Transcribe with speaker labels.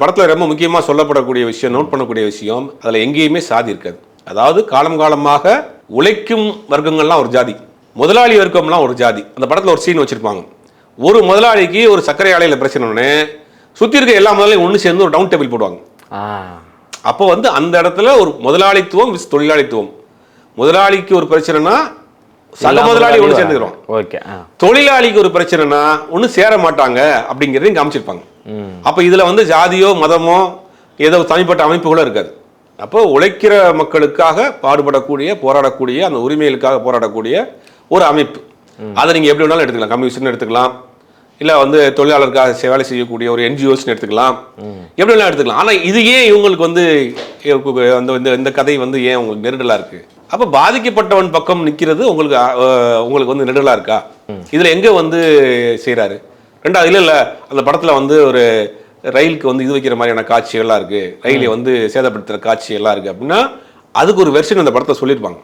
Speaker 1: படத்தில் ரொம்ப முக்கியமாக சொல்லப்படக்கூடிய விஷயம், நோட் பண்ணக்கூடிய விஷயம், அதில் எங்கேயுமே சாதி இருக்காது. அதாவது காலம் காலமாக உழைக்கும் வர்க்கங்கள்லாம் ஒரு ஜாதி, முதலாளி வர்க்கம்லாம் ஒரு ஜாதி. அந்த படத்தில் ஒரு சீன் வச்சுருப்பாங்க. ஒரு முதலாளிக்கு ஒரு சர்க்கரை ஆலையில் பிரச்சனைன்னு சுற்றி இருக்க எல்லா முதலாளியும் ஒன்று சேர்ந்து ஒரு டவுன் டேபிள் போடுவாங்க. அப்போ வந்து அந்த இடத்துல ஒரு முதலாளித்துவம் விஸ் தொழிலாளித்துவம். முதலாளிக்கு ஒரு பிரச்சனைனா சக முதலாளி ஒன்று சேர்ந்துக்கிறோம். தொழிலாளிக்கு ஒரு பிரச்சனைனா ஒன்று சேர மாட்டாங்க அப்படிங்கிறதையும் காமிச்சிருப்பாங்க. அப்போ இதில் வந்து ஜாதியோ மதமோ ஏதோ தனிப்பட்ட அமைப்புகளோ இருக்காது. அப்போ உழைக்கிற மக்களுக்காக பாடுபடக்கூடிய, போராடக்கூடிய, அந்த உரிமைகளுக்காக போராடக்கூடிய ஒரு அமைப்பு. அதை நீங்கள் எப்படி வேணாலும் எடுத்துக்கலாம். கம்யூனிஸ்ட்னு எடுத்துக்கலாம், இல்லை வந்து தொழிலாளருக்காக வேலை செய்யக்கூடிய ஒரு என்ஜிஓஸ்ன்னு எடுத்துக்கலாம், எப்படி வேணாலும் எடுத்துக்கலாம். ஆனால் இது ஏன் இவங்களுக்கு வந்து இந்த கதை வந்து ஏன் உங்களுக்கு நெருடலாக இருக்குது? அப்போ பாதிக்கப்பட்டவன் பக்கம் நிற்கிறது உங்களுக்கு வந்து நெருடலாக இருக்கா? இதில் எங்கே வந்து செய்கிறாரு? ரெண்டாவது இல்லை அந்த படத்தில் வந்து ஒரு ரயிலுக்கு வந்து இது வைக்கிற மாதிரியான காட்சிகள்லாம் இருக்குது, ரயிலை வந்து சேதப்படுத்துகிற காட்சிகள்லாம் இருக்குது அப்படின்னா அதுக்கு ஒரு வெர்ஷன் அந்த படத்தை சொல்லியிருப்பாங்க.